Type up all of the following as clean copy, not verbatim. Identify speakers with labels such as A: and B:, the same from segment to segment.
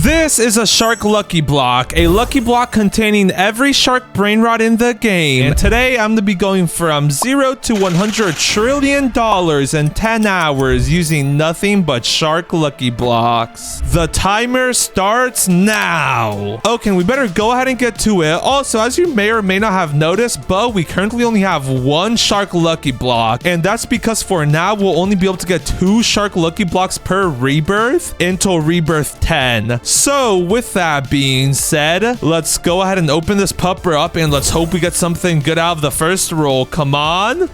A: This is a shark lucky block, a lucky block containing every shark brain rot in the game. And today I'm going to be going from 0 to $100 trillion in 10 hours using nothing but shark lucky blocks. The timer starts now. Okay, we better go ahead and get to it. Also, as you may or may not have noticed, but we currently only have one shark lucky block. And that's because for now, we'll only be able to get 2 shark lucky blocks per rebirth until rebirth 10. So with that being said, let's go ahead and open this pupper up and let's hope we get something good out of the first roll. Come on.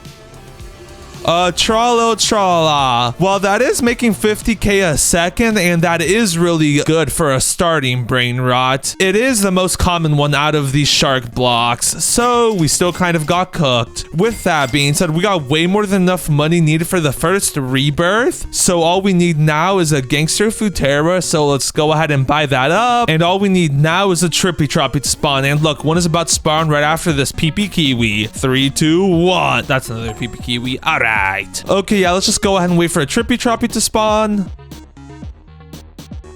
A: Tra-la. Well, that is making 50k a second, and that is really good for a starting brain rot. It is the most common one out of these shark blocks, so we still kind of got cooked. With that being said, we got way more than enough money needed for the first rebirth, so all we need now is a gangster Futera, so let's go ahead and buy that up. And all we need now is a Trippy Troppy to spawn, and look, one is about to spawn right after this PP Kiwi. 3, 2, 1. That's another PP Kiwi. Alright. Okay, yeah, let's just go ahead and wait for a Trippy Troppy to spawn.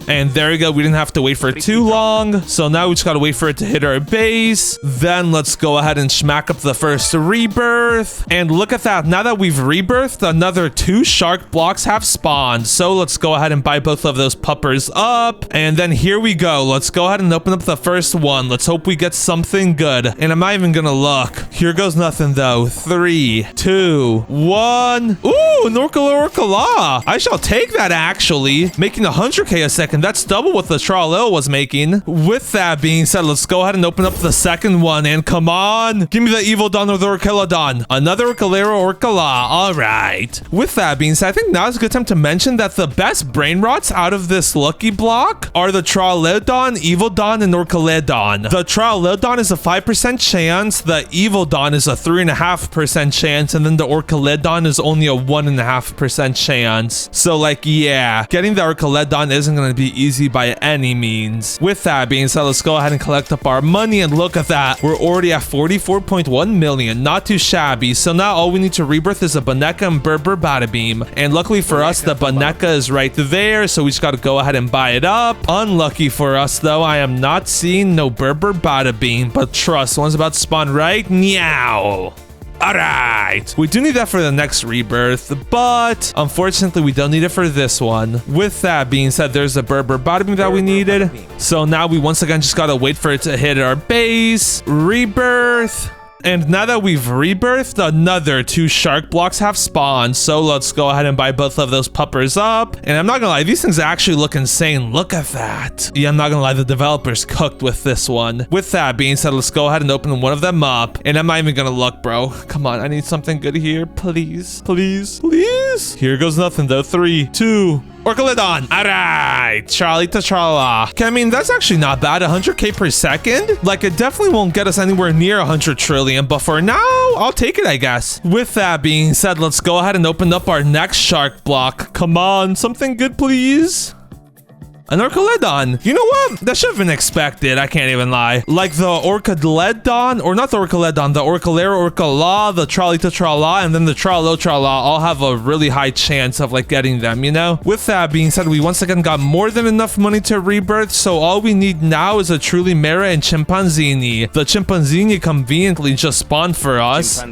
A: And there we go. We didn't have to wait for too long. So now we just gotta wait for it to hit our base. Then let's go ahead and smack up the first rebirth. And look at that. Now that we've rebirthed, another 2 shark blocks have spawned. So let's go ahead and buy both of those puppers up. And then here we go. Let's go ahead and open up the first one. Let's hope we get something good. And I'm not even gonna look. Here goes nothing though. 3, 2, 1. Ooh, Norcala. I shall take that actually. Making 100k a second. That's double what the Tralil was making. With that being said, let's go ahead and open up the second one. And come on. Give me the Evil Don or the Orcaladon. Another Orcalera Orcala. All right. With that being said, I think now is a good time to mention that the best brain rots out of this lucky block are the Tralilodon, Evil Don, and Orcaladon. The Tralilodon is a 5% chance. The Evil Don is a 3.5% chance. And then the Orcaladon is only a 1.5% chance. So like, yeah, getting the Orcaladon isn't going to be easy by any means. With that being said, let's go ahead and collect up our money, and look at that. We're already at 44.1 million. Not too shabby. So now all we need to rebirth is a Boneka and Berber Bada Beam. And luckily for us, the Boneka is right there, so we just got to go ahead and buy it up. Unlucky for us though, I am not seeing no Berber Bada Beam, but trust, one's about to spawn right now. Alright, we do need that for the next rebirth, but unfortunately we don't need it for this one. With that being said, there's a Berber Bada Beam that we needed. So now we once again just gotta wait for it to hit our base. Rebirth. And now that we've rebirthed, another 2 shark blocks have spawned. So let's go ahead and buy both of those puppers up. And I'm not gonna lie, these things actually look insane. Look at that. Yeah, I'm not gonna lie, the developers cooked with this one. With that being said, let's go ahead and open one of them up. And I'm not even gonna look, bro. Come on, I need something good here. Please, please, please. Here goes nothing though. 3, 2, Orcaladon. Alright, Charlie to Charla. Okay, I mean, that's actually not bad. 100k per second. Like, it definitely won't get us anywhere near 100 trillion, but for now, I'll take it, I guess. With that being said, let's go ahead and open up our next shark block. Come on, something good, please. An Orcaladon. You know what? That should have been expected. I can't even lie. Like the Orcaladon, or not the Orcaladon, the Orcalera Orcala, the Tralita Trala, and then the Tralo Trala all have a really high chance of like getting them, you know? With that being said, we once again got more than enough money to rebirth, so all we need now is a Truly Mera and Chimpanzini. The Chimpanzini conveniently just spawned for us.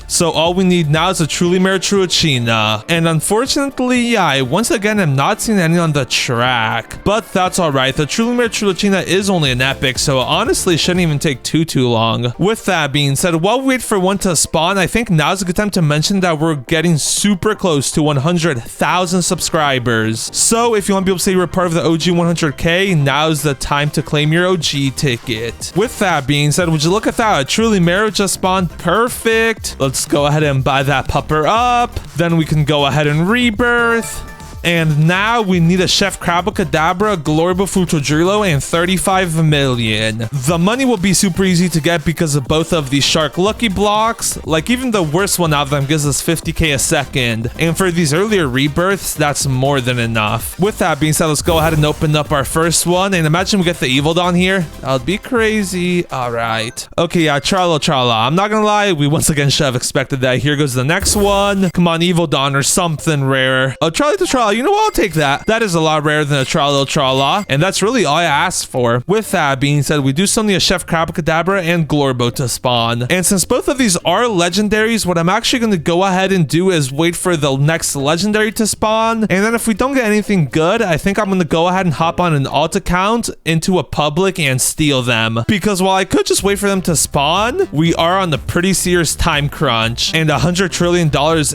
A: So all we need now is a Truly Mera Truachina. And unfortunately, yeah, I once again am not seeing any on the track. But that's alright. The Truly Mera Truachina is only an epic, so honestly shouldn't even take too long. With that being said, while we wait for one to spawn, I think now's a good time to mention that we're getting super close to 100,000 subscribers. So if you want to be able to say you're a part of the OG 100k, now's the time to claim your OG ticket. With that being said, would you look at that? A Truly Mera just spawned. Perfect. Let's go ahead and buy that pupper up. Then we can go ahead and rebirth. And now we need a Chef Crabacadabra, Glorba Futodrilo, and 35 million. The money will be super easy to get because of both of these shark lucky blocks. Like, even the worst one out of them gives us 50k a second. And for these earlier rebirths, that's more than enough. With that being said, let's go ahead and open up our first one. And imagine we get the Evil Don here. That would be crazy. All right. Okay, yeah, Charlo Charla. I'm not gonna lie, we once again should have expected that. Here goes the next one. Come on, Evil Don or something rare. Charlie to Charla, you know what? I'll take that. That is a lot rarer than a Tra-la, and that's really all I asked for. With that being said, we do still need a Chef Crabacadabra and Glorbo to spawn. And since both of these are legendaries, what I'm actually going to go ahead and do is wait for the next legendary to spawn. And then if we don't get anything good, I think I'm going to go ahead and hop on an alt account into a public and steal them. Because while I could just wait for them to spawn, we are on a pretty serious time crunch. And $100 trillion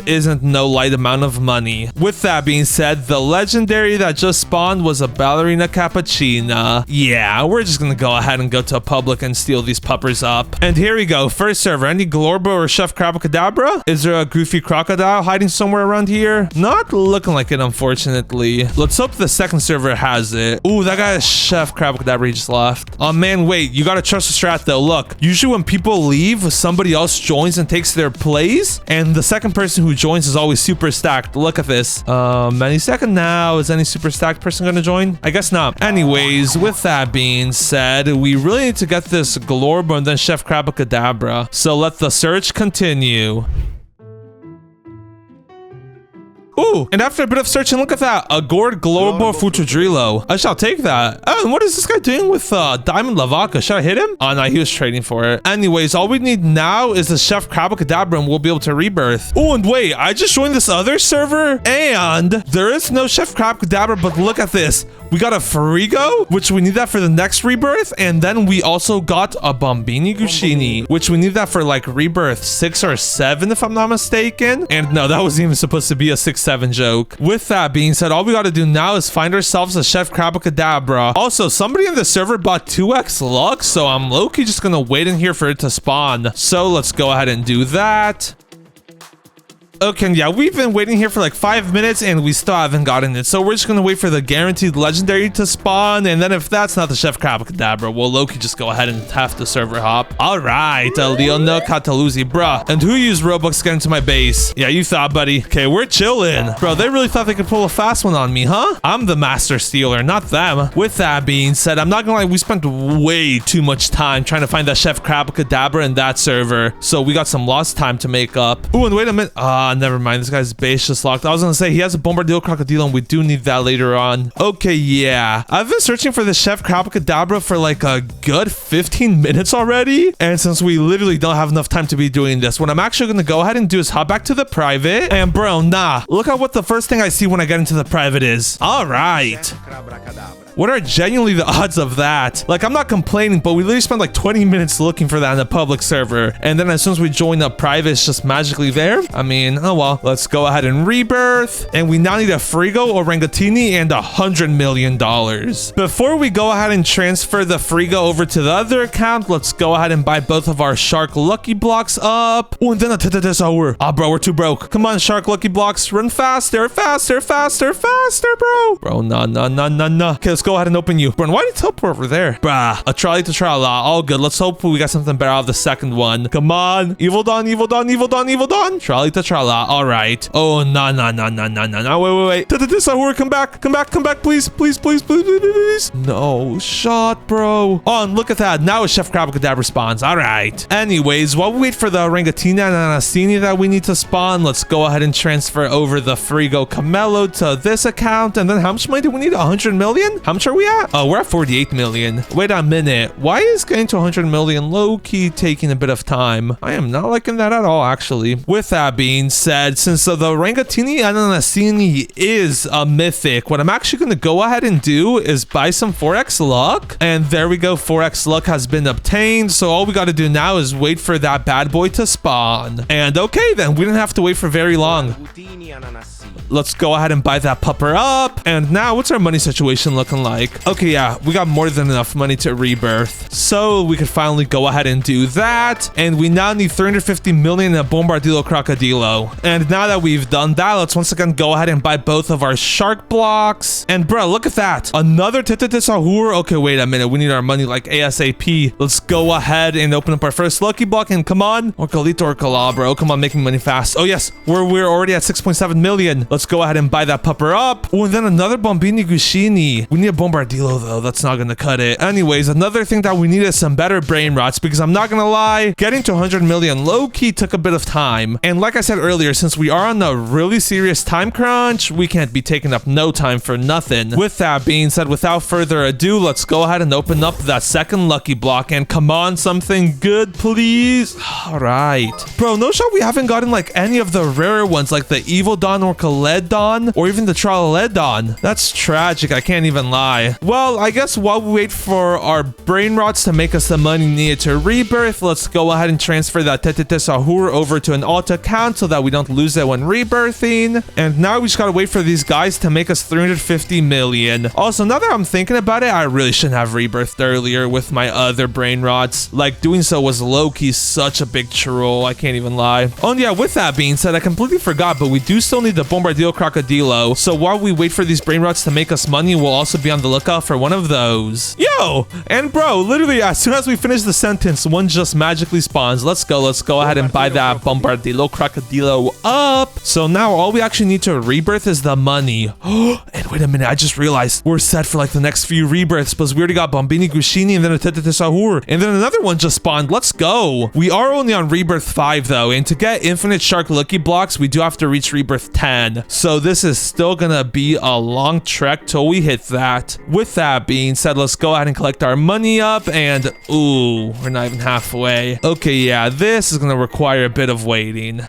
A: isn't no light amount of money. With that being said, the legendary that just spawned was a Ballerina Cappuccina. Yeah, we're just gonna go ahead and go to a public and steal these puppers up. And here we go. First server, any Glorbo or Chef Crabacadabra? Is there a goofy crocodile hiding somewhere around here? Not looking like it, unfortunately. Let's hope the second server has it. Ooh, that guy is Chef Crabacadabra. He just left. Oh man, wait. You gotta trust the strat though. Look, usually when people leave, somebody else joins and takes their place. And the second person who joins is always super stacked. Look at this. Any second now. Is any super stacked person gonna join? I guess not. Anyways, with that being said, we really need to get this Glorbo and then Chef Crabacadabra. So let the search continue. Ooh, and after a bit of searching, look at that. A Gourd Glorbo Futudrilo. I shall take that. Oh, and what is this guy doing with Diamond Lavaca? Should I hit him? Oh, no, he was trading for it. Anyways, all we need now is the Chef Crabacadabra and we'll be able to rebirth. Oh, and wait, I just joined this other server and there is no Chef Crabacadabra, but look at this. We got a Frigo, which we need that for the next rebirth. And then we also got a Bombini Guccini, which we need that for like rebirth 6 or 7, if I'm not mistaken. And no, that wasn't even supposed to be a 6-7 joke. With that being said, all we got to do now is find ourselves a Chef Crabacadabra. Also, somebody in the server bought 2x luck, so I'm low-key just gonna wait in here for it to spawn. So let's go ahead and do that. Okay, yeah, we've been waiting here for like 5 minutes and we still haven't gotten it. So we're just going to wait for the guaranteed legendary to spawn. And then if that's not the Chef Crabacadabra, we'll low-key just go ahead and have the server hop. All right, Leona Cataluzzi, bruh. And who used Robux to get into my base? Yeah, you thought, buddy. Okay, we're chilling. Bro, they really thought they could pull a fast one on me, huh? I'm the master stealer, not them. With that being said, I'm not going to lie, we spent way too much time trying to find that Chef Crabacadabra in that server. So we got some lost time to make up. Ooh, and wait a minute. Never mind. This guy's base just locked. I was gonna say he has a Bombardillo Crocodilo and we do need that later on. Okay, yeah. I've been searching for the Chef Crabacadabra for like a good 15 minutes already. And since we literally don't have enough time to be doing this, what I'm actually gonna go ahead and do is hop back to the private. And bro, nah. Look at what the first thing I see when I get into the private is. All right. What are genuinely the odds of that? Like, I'm not complaining, but we literally spent like 20 minutes looking for that in a public server. And then as soon as we join up private, it's just magically there. I mean, oh well. Let's go ahead and rebirth. And we now need a Frigo, Orangatini, and $100 million. Before we go ahead and transfer the Frigo over to the other account, let's go ahead and buy both of our Shark Lucky Blocks up. Oh, and then a Tetetesaur. Ah, bro, we're too broke. Come on, Shark Lucky Blocks. Run faster, faster, faster, faster, bro. Bro, no. Okay, let's go ahead and open you. Bro, why did it teleport over there? Bruh, a trolley to Trala. All good. Let's hope we got something better out of the second one. Come on. Evil Dawn, Evil Dawn, Evil Dawn, Evil Dawn. Trolley to Trala. All right. Oh, no. Wait. Tetetesaur, come back, please. Please. No shot, bro. Oh, and look at that. Now a Chef Crabacadabra spawns. All right. Anyways, while we wait for the Orangatina and Anasini that we need to spawn, let's go ahead and transfer over the Frigo Camelo to this account. And then how much money do we need? 100 million? How much are we at? Oh, we're at 48 million. Wait a minute. Why is getting to 100 million low-key taking a bit of time? I am not liking that at all, actually. With that being said, since the Orangatini and Anasini is a mythic, what I'm actually going to go ahead and do is buy some 4x luck. And there we go. 4x luck has been obtained. So all we got to do now is wait for that bad boy to spawn. And okay, then we didn't have to wait for very long. Let's go ahead and buy that pupper up. And now what's our money situation looking like? Okay, yeah, we got more than enough money to rebirth. So we could finally go ahead and do that. And we now need 350 million in a Bombardillo Crocodilo. And now that we've done that, let's once again go ahead and buy both of our shark blocks. And bro, look at that. Another Tetetesaur. Okay, wait a minute. We need our money like ASAP. Let's go ahead and open up our first lucky block. And come on. Orcalito Orcala, bro. Come on, making money fast. Oh, yes. We're already at 6.7 million. Let's go ahead and buy that pupper up. Oh, and then another Bombini Guccini. We need a a Bombardilo, though. That's not gonna cut it. Anyways, another thing that we need is some better brain rots, because I'm not gonna lie, getting to 100 million low-key took a bit of time. And like I said earlier, since we are on a really serious time crunch, we can't be taking up no time for nothing. With that being said, without further ado, let's go ahead and open up that second lucky block. And come on, something good, please. All right. Bro, no shot we haven't gotten like any of the rarer ones, like the Evil Dawn or Caledon, or even the Tralaledon. That's tragic, I can't even lie. Well, I guess while we wait for our brain rots to make us the money needed to rebirth, let's go ahead and transfer that Tetete Sahur over to an alt account so that we don't lose it when rebirthing. And now we just gotta wait for these guys to make us 350 million. Also, now that I'm thinking about it, I really shouldn't have rebirthed earlier with my other brain rots. Like, doing so was low-key such a big troll, I can't even lie. Oh, and yeah, with that being said, I completely forgot, but we do still need the Bombardilo Crocodilo. So while we wait for these brain rots to make us money, we'll also be on the lookout for one of those. Yo! And bro, literally, as soon as we finish the sentence, one just magically spawns. Let's go ahead and buy that Bombardilo Crocodilo up. So now all we actually need to rebirth is the money. And wait a minute, I just realized we're set for like the next few rebirths, because we already got Bombini Gushini and then a Tetete Sahur. And then another one just spawned. Let's go. We are only on rebirth 5 though, and to get infinite shark lucky blocks, we do have to reach rebirth 10. So this is still gonna be a long trek till we hit that. With that being said, let's go ahead and collect our money up, and ooh, we're not even halfway. Okay, yeah, this is gonna require a bit of waiting.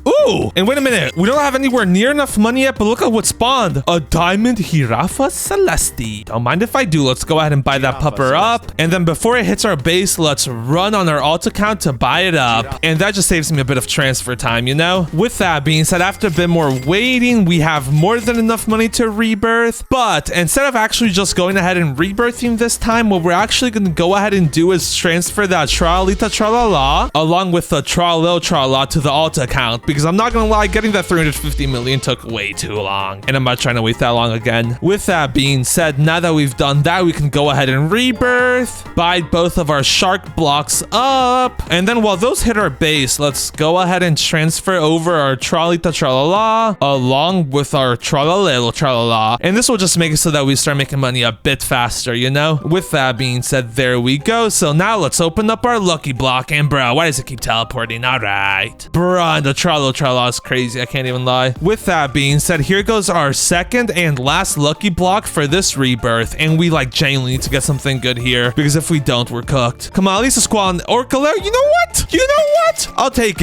A: Ooh, and wait a minute, we don't have anywhere near enough money yet, but look at what spawned. A diamond Jirafa Celeste. Don't mind if I do. Let's go ahead and buy that pupper up. And then before it hits our base, let's run on our alt account to buy it up. And that just saves me a bit of transfer time, you know? With that being said, after a bit more waiting, we have more than enough money to rebirth. But instead of actually just going ahead and rebirthing this time, what we're actually going to go ahead and do is transfer that Tralita Tralala along with the Tralil Tralala to the alt account. Because I'm not gonna lie, getting that 350 million took way too long, and I'm not trying to wait that long again. With that being said, now that we've done that, we can go ahead and rebirth, buy both of our shark blocks up, and then while those hit our base, let's go ahead and transfer over our Tralita Tralala along with our Tralalelo Tralala, and this will just make it so that we start making money a bit faster, you know? With that being said, there we go. So now let's open up our lucky block, and bro, why does it keep teleporting? All right, bro, the Tralala is crazy, I can't even lie. With that being said, here goes our second and last lucky block for this rebirth, and we like genuinely need to get something good here, because if we don't, we're cooked. Come on, at least a squall or Kaleo. You know what? You know what? I'll take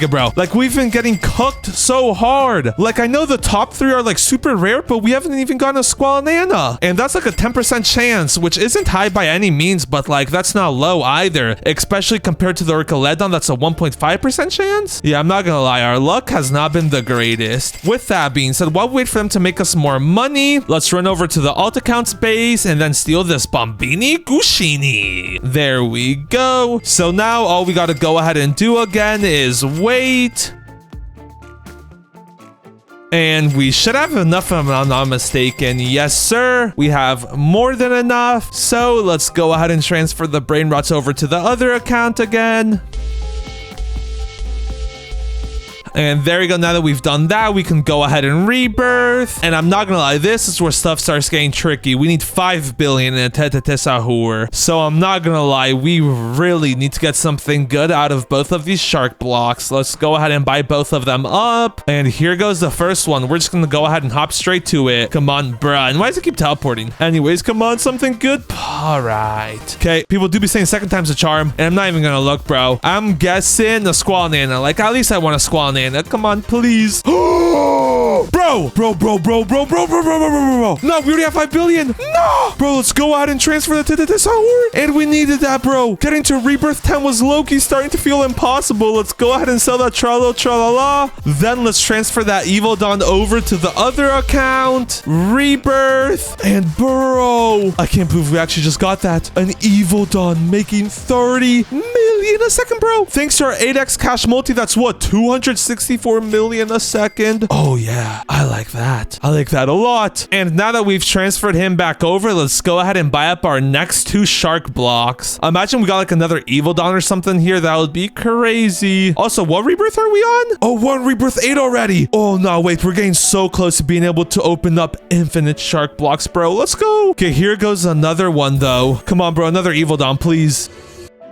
A: it, bro. Like, we've been getting cooked so hard. Like, I know the top 3 are like super rare, but we haven't even gotten a Squalanana, and that's like a 10% chance, which isn't high by any means, but like that's not low either, especially compared to the Orcaledon. That's a 1.5% chance. Yeah, I'm not gonna lie, our luck has not been the greatest. With that being said, while we wait for them to make us more money, let's run over to the alt accounts base and then steal this Bombini Gushini. There we go. So now all we gotta go ahead and do again is wait. And we should have enough, if I'm not mistaken. Yes, sir. We have more than enough. So let's go ahead and transfer the brain rots over to the other account again. And there we go. Now that we've done that, we can go ahead and rebirth. And I'm not gonna lie, this is where stuff starts getting tricky. We need 5 billion in a Tetete Sahur. So I'm not gonna lie, we really need to get something good out of both of these shark blocks. Let's go ahead and buy both of them up. And here goes the first one. We're just gonna go ahead and hop straight to it. Come on, bruh. And why does it keep teleporting? Anyways, come on, something good. All right. Okay, people do be saying second time's a charm. And I'm not even gonna look, bro. I'm guessing a Squalanana. Like, at least I want a Squalanana. Come on, please. Bro. No, we already have 5 billion. No. Bro, let's go out and transfer that to the Sahur. And we needed that, bro. Getting to Rebirth 10 was low-key starting to feel impossible. Let's go ahead and sell that Tralala. Then let's transfer that Evil Dawn over to the other account. Rebirth. And bro, I can't believe we actually just got that. An Evil Dawn making 30 million a second, bro. Thanks to our 8x cash multi, that's what, 260 64 million a second. Oh yeah, I like that. I like that a lot. And now that we've transferred him back over, let's go ahead and buy up our next 2 shark blocks. Imagine we got like another Evil Dawn or something here. That would be crazy. Also, what rebirth are we on? Oh, 1 rebirth 8 already. Oh no, wait, we're getting so close to being able to open up infinite shark blocks, bro. Let's go. Okay, here goes another one though. Come on, bro, another Evil Dawn, please.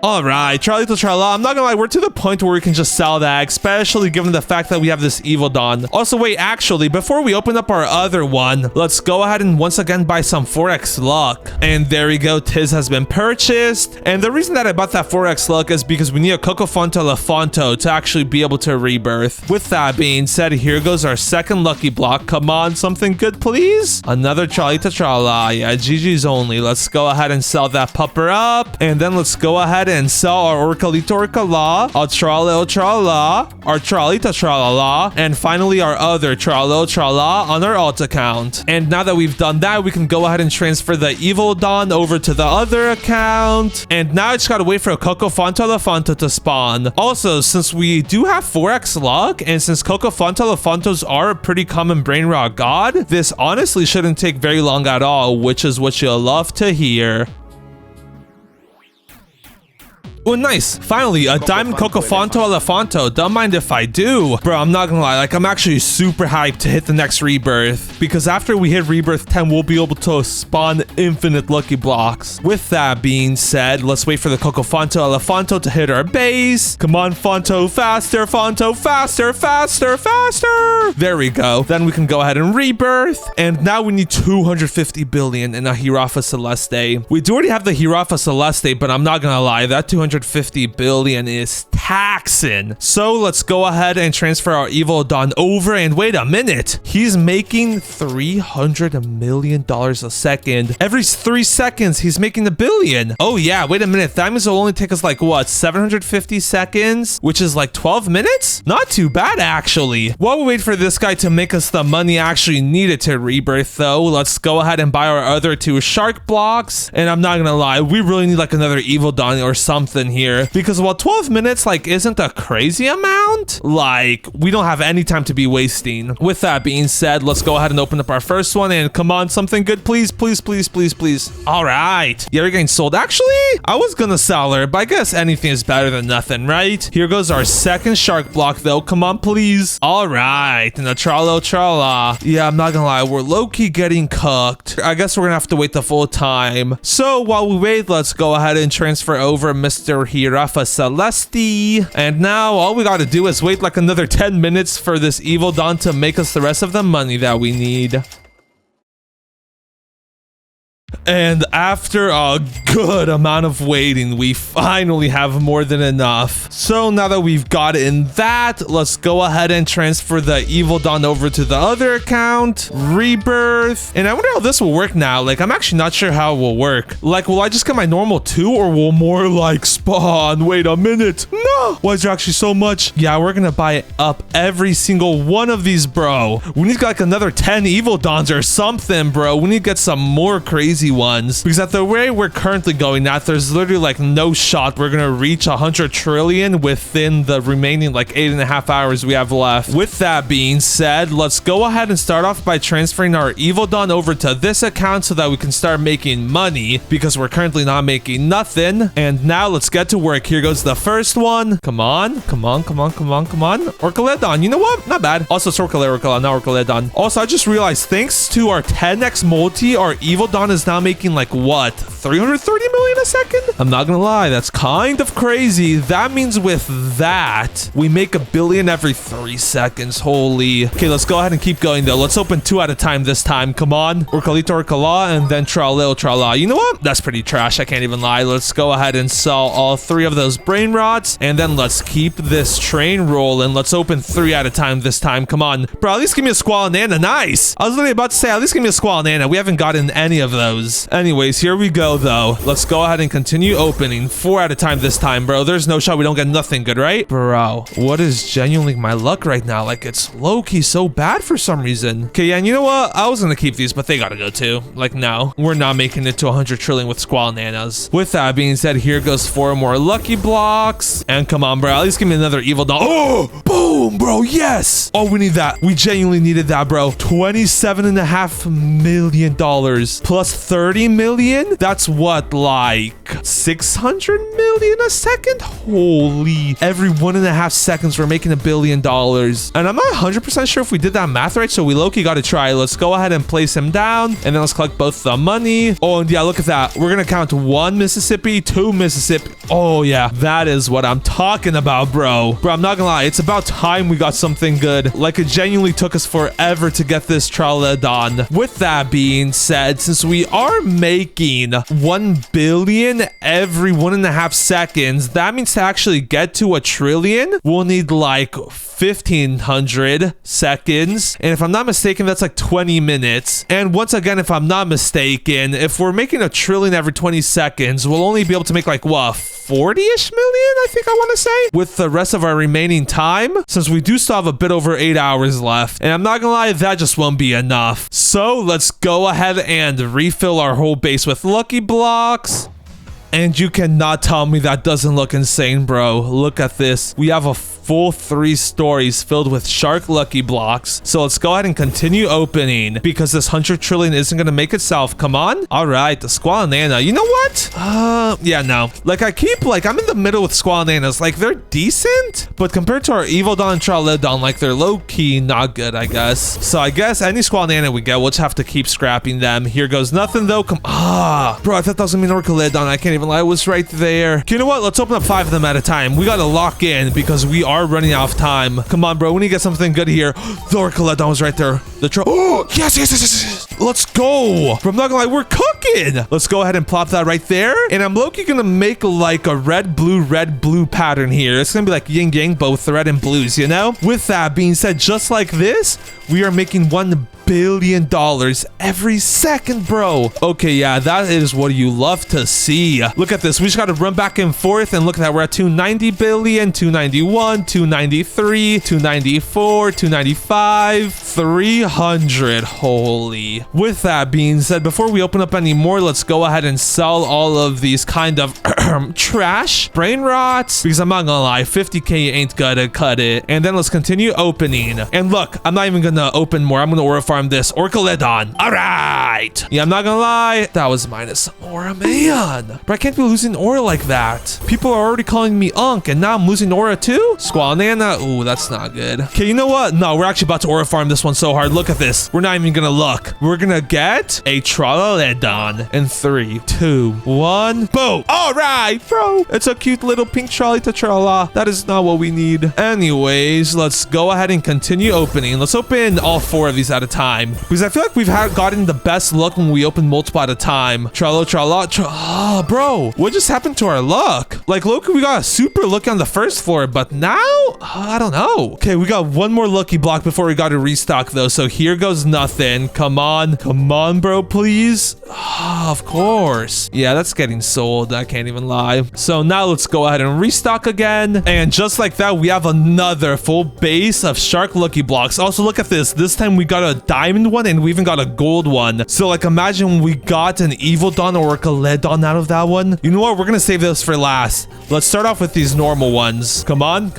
A: All right, Charlie to Charla. I'm not gonna lie, we're to the point where we can just sell that, especially given the fact that we have this Evil Dawn. Also, wait, actually, before we open up our other one, let's go ahead and once again buy some 4x luck. And there we go, Tiz has been purchased. And the reason that I bought that 4x luck is because we need a Cocofonto Lafonto to actually be able to rebirth. With that being said, here goes our second lucky block. Come on, something good, please. Another Charlie to Charla. Yeah, GG's only. Let's go ahead and sell that pupper up. And then let's go ahead and sell our Orcalito Orcala, our Trala Trala, our Tralita Tralala, and finally our other Trala Trala on our alt account. And now that we've done that, we can go ahead and transfer the Evil Dawn over to the other account. And now I just gotta wait for a Cocofonto Lafonto to spawn. Also, since we do have 4x luck, and since Cocofonto Lafontos are a pretty common brain rot god, this honestly shouldn't take very long at all, which is what you'll love to hear. Oh, nice. Finally, a diamond Cocofonto Elefanto. Don't mind if I do. Bro, I'm not gonna lie. Like, I'm actually super hyped to hit the next rebirth. Because after we hit rebirth 10, we'll be able to spawn infinite lucky blocks. With that being said, let's wait for the Cocofonto Elefanto to hit our base. Come on, Fonto. Faster, Fonto. Faster, faster, faster. There we go. Then we can go ahead and rebirth. And now we need 250 billion in a Hirafa Celeste. We do already have the Hirafa Celeste, but I'm not gonna lie. That 250 billion is taxing. So let's go ahead and transfer our Evil Dawn over. And wait a minute, he's making $300 million a second. Every 3 seconds he's making $1 billion. Oh yeah, wait a minute, that means it'll only take us like what, 750 seconds, which is like 12 minutes. Not too bad actually. While we wait for this guy to make us the money actually needed to rebirth though, let's go ahead and buy our other 2 shark blocks. And I'm not gonna lie, we really need like another Evil Dawn or something here, because while 12 minutes like isn't a crazy amount, like we don't have any time to be wasting. With that being said, let's go ahead and open up our first one. And come on, something good, please, please, please, please, please. All right, yeah, we're getting sold. Actually, I was gonna sell her, but I guess anything is better than nothing, right? Here goes our second shark block though. Come on, please. All right, and a Tralo Trala. Yeah, I'm not gonna lie, we're low-key getting cooked. I guess we're gonna have to wait the full time. So while we wait, let's go ahead and transfer over Mr. Hirafa Celeste. And now all we gotta do is wait like another 10 minutes for this Evil Dawn to make us the rest of the money that we need. And after a good amount of waiting, we finally have more than enough. So now that we've gotten that, let's go ahead and transfer the Evil Dawn over to the other account. Rebirth. And I wonder how this will work now. Like, I'm actually not sure how it will work. Like, will I just get my normal 2 or will more like spawn? Wait a minute. No. Why is there actually so much? Yeah, we're gonna buy up every single one of these, bro. We need like another 10 Evil Dawns or something, bro. We need to get some more crazy ones, because at the way we're currently going at, there's literally like no shot we're gonna reach 100 trillion within the remaining like 8.5 hours we have left. With that being said, let's go ahead and start off by transferring our Evil Dawn over to this account so that we can start making money, because we're currently not making nothing. And now let's get to work. Here goes the first one. Come on, come on, come on, come on, come on. Orcaledon, you know what? Not bad. Also, it's Orcala, not Orcaledon. Also, I just realized thanks to our 10x multi, our Evil Dawn is now making like what, 330 million a second? I'm not gonna lie, that's kind of crazy. That means with that, we make $1 billion every 3 seconds. Holy. Okay, let's go ahead and keep going though. Let's open 2 at a time this time. Come on. Orcalito Orcala and then Traleo Trala. You know what? That's pretty trash. I can't even lie. Let's go ahead and sell all 3 of those brain rots. And then let's keep this train rolling. Let's open 3 at a time this time. Come on. Bro, at least give me a Squall Nana. Nice. I was literally about to say, at least give me a Squall Nana. We haven't gotten any of those. does. Anyways, here we go, though. Let's go ahead and continue opening. 4 at a time this time, bro. There's no shot we don't get nothing good, right? Bro, what is genuinely my luck right now? Like, it's low-key so bad for some reason. Okay, yeah, and you know what? I was gonna keep these, but they gotta go too. Like, no, we're not making it to 100 trillion with squall nanas. With that being said, here goes 4 more lucky blocks. And come on, bro. At least give me another evil doll. Oh, boom, bro. Yes. Oh, we need that. We genuinely needed that, bro. $27.5 million plus 30 million. That's what, like 600 million a second? Holy. Every 1.5 seconds, we're making $1 billion. And I'm not 100% sure if we did that math right, so we low-key got to try. Let's go ahead and place him down, and then let's collect both the money. Oh, and yeah, look at that. We're gonna count 1 Mississippi, 2 Mississippi. Oh yeah, that is what I'm talking about, bro. Bro, I'm not gonna lie, it's about time we got something good. Like, it genuinely took us forever to get this Tralodon. With that being said, since we are making 1 billion every 1.5 seconds, that means to actually get to 1 trillion, we'll need like 1,500 seconds. And if I'm not mistaken, that's like 20 minutes. And once again, if I'm not mistaken, if we're making 1 trillion every 20 seconds, we'll only be able to make like, what, 40-ish million, I think I want to say, with the rest of our remaining time, since we do still have a bit over 8 hours left. And I'm not gonna lie, that just won't be enough. So let's go ahead and refill our whole base with lucky blocks. And you cannot tell me that doesn't look insane, bro. Look at this. We have a full 3 stories filled with shark lucky blocks. So let's go ahead and continue opening, because this 100 trillion isn't gonna make itself. Come on. All right, the squall and nana. You know what? Yeah, no. Like, I'm in the middle with squall and nanas. Like, they're decent, but compared to our evil don and Tralodon, like, they're low-key not good, I guess. So I guess any squall and nana we get, we'll just have to keep scrapping them. Here goes nothing, though. Bro, I thought that was gonna be an Orcaledon. I can't even lie. It was right there. Okay, you know what? Let's open up 5 of them at a time. We gotta lock in, because we are running out of time. Come on, bro. We need to get something good here. The Orcaledon was right there. Oh, yes. Let's go. Bro, I'm not gonna lie. We're cooking. Let's go ahead and plop that right there. And I'm low-key gonna make like a red, blue pattern here. It's gonna be like yin yang, but with the red and blues, you know? With that being said, just like this, we are making $1 billion every second, bro. Okay, yeah, that is what you love to see. Look at this. We just got to run back and forth, and look at that. We're at 290 billion, 291, 293, 294, 295, 300. Holy. With that being said, before we open up any more, let's go ahead and sell all of these kind of trash brain rots, because I'm not gonna lie, 50k ain't gonna cut it. And then let's continue opening. And look, I'm not even gonna open more. I'm gonna aura farm this Orcaledon. All right. Yeah, I'm not gonna lie, that was minus some aura, man. But I can't be losing aura like that. People are already calling me Unk, and now I'm losing aura too? Squall Nana. Ooh, that's not good. Okay, you know what? No, we're actually about to aura farm this one so hard. Look at this. We're not even gonna look. We're gonna get a Tralodon in 3, 2, 1. Boom. All right, bro. It's a cute little pink trolley to Trala. That is not what we need. Anyways, let's go ahead and continue opening. Let's open all 4 of these at a time, because I feel like we've gotten the best luck when we open multiple at a time. Bro, what just happened to our luck? Like, look, we got a super lucky on the first floor, but now I don't know. Okay, we got 1 more lucky block before we got to restock though. So here goes nothing. Come on, bro, please. Of course. Yeah, that's getting sold. I can't even lie. So now let's go ahead and restock again. And just like that, we have another full base of shark lucky blocks. Also, look at this. This time we got a diamond one, and we even got a gold one. So like, imagine we got an evil don or a Orcaledon out of that one. You know what? We're gonna save this for last. Let's start off with these normal ones. Come on.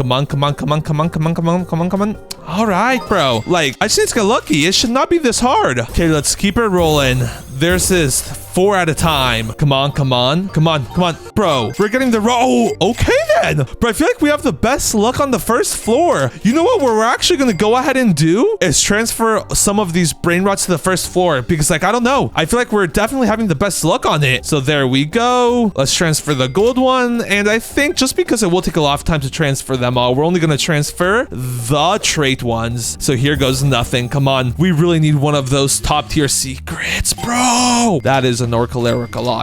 A: All right, bro. Like, I just need to get lucky. It should not be this hard. Okay, let's keep it rolling. There's this 4 at a time. Come on. Bro, we're getting the okay then. Bro, I feel like we have the best luck on the first floor. You know what we're actually going to go ahead and do is transfer some of these brain rots to the first floor, because like, I don't know. I feel like we're definitely having the best luck on it. So there we go. Let's transfer the gold one. And I think just because it will take a lot of time to transfer them all, we're only going to transfer the trait ones. So here goes nothing. Come on. We really need one of those top tier secrets, bro. That is an Orca.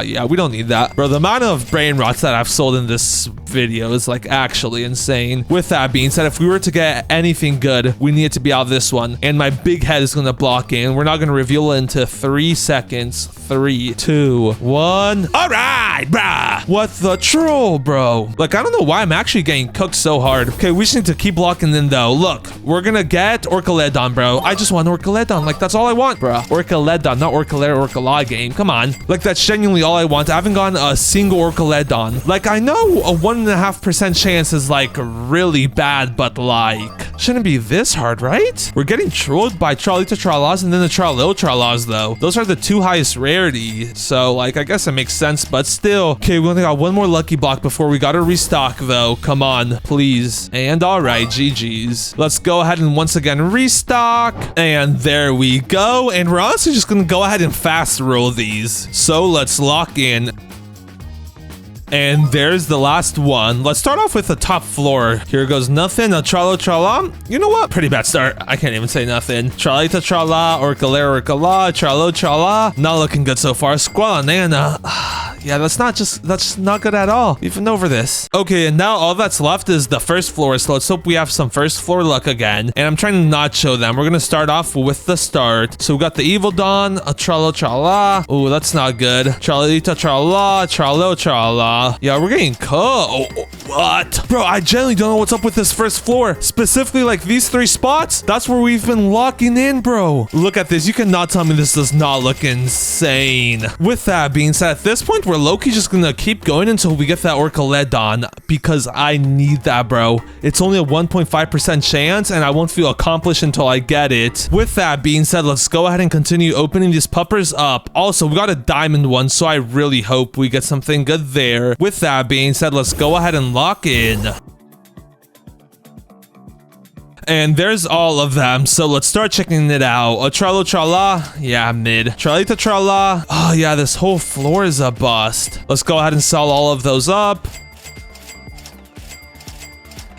A: Yeah, we don't need that. Bro, the amount of brain rots that I've sold in this video is like actually insane. With that being said, if we were to get anything good, we need it to be out of this one. And my big head is going to block in. We're not going to reveal it into 3 seconds. 3, 2, 1. All right, bruh. What the troll, bro? Like, I don't know why I'm actually getting cooked so hard. Okay, we just need to keep blocking in though. Look, we're going to get Orcaledon, bro. I just want Orcaledon. Like, that's all I want, bro. Orcaledon, not Orcala game. Come on. Like, that's genuinely all I want. I haven't gotten a single Orcaledon. Like, I know a 1.5% chance is like really bad, but like, shouldn't be this hard, right? We're getting trolled by Charlita Tralas and then the Tralil Tralas though. Those are the 2 highest rarity. So like, I guess it makes sense, but still. Okay, we only got 1 more lucky block before we gotta restock though. Come on, please. And all right, GG's. Let's go ahead and once again restock. And there we go. And we're honestly just gonna go ahead and fast roll these. So let's lock in. And there's the last one. Let's start off with the top floor. Here goes nothing. A Trala. You know what? Pretty bad start. I can't even say nothing. Tralita Trala, Orcala, Trala. Not looking good so far. Squalanana. Yeah, that's not good at all. We've been over this. Okay, and now all that's left is the first floor. So let's hope we have some first floor luck again. And I'm trying to not show them. We're gonna start off with the start. So we got the Evil Dawn, a Trala. Oh, that's not good. Tralita Trala. Yeah, we're getting cut. Oh, what? Bro, I genuinely don't know what's up with this first floor. Specifically, like these 3 spots. That's where we've been locking in, bro. Look at this. You cannot tell me this does not look insane. With that being said, at this point, we're low-key just gonna keep going until we get that Orcaledon because I need that, bro. It's only a 1.5% chance and I won't feel accomplished until I get it. With that being said, let's go ahead and continue opening these puppers up. Also, we got a diamond one, so I really hope we get something good there. With that being said, let's go ahead and lock in. And there's all of them, so let's start checking it out. A Trala, yeah, mid. Tralita Trala, oh yeah, this whole floor is a bust. Let's go ahead and sell all of those up.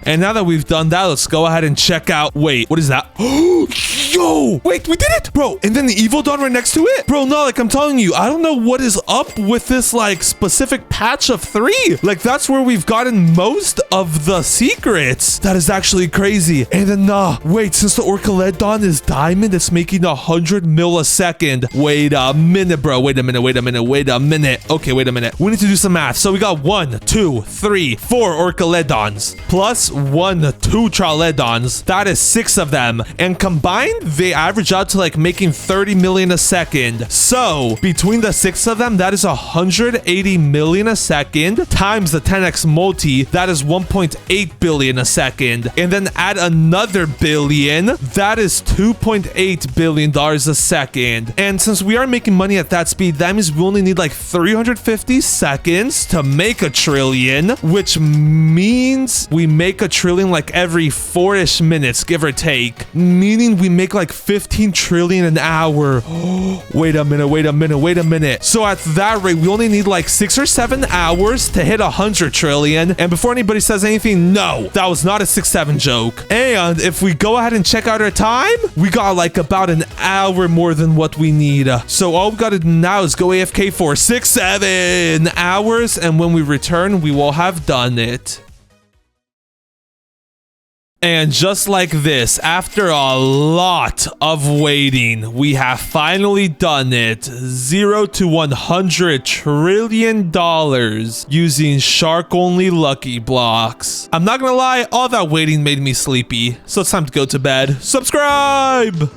A: And now that we've done that, let's go ahead and check out. Wait, what is that? Yo, wait, we did it, bro. And then the Evil Dawn right next to it, bro. No, like I'm telling you, I don't know what is up with this like specific patch of 3. Like that's where we've gotten most of the secrets. That is actually crazy. And then wait, since the Orcaledon is diamond, it's making 100 millisecond. Wait a minute, bro. Wait a minute. Okay, wait a minute. We need to do some math. So we got 1, 2, 3, 4 Orcaledons plus 1, 2 Traledons. That is 6 of them. And combined, they average out to like making 30 million a second. So between the 6 of them, that is 180 million a second times the 10x multi. That is 1.8 billion a second. And then add another billion. That is $2.8 billion a second. And since we are making money at that speed, that means we only need like 350 seconds to make a trillion, which means we make a trillion like every 4-ish minutes, give or take. Meaning we make like 15 trillion an hour. Wait a minute. So at that rate, we only need like 6 or 7 hours to hit 100 trillion. And before anybody says anything, no, that was not a 6-7 joke. And if we go ahead and check out our time, we got like about an hour more than what we need. So all we got to do now is go AFK for 6-7 hours. And when we return, we will have done it. And just like this, after a lot of waiting, we have finally done it. 0 to $100 trillion using shark-only lucky blocks. I'm not gonna lie, all that waiting made me sleepy, so it's time to go to bed. Subscribe!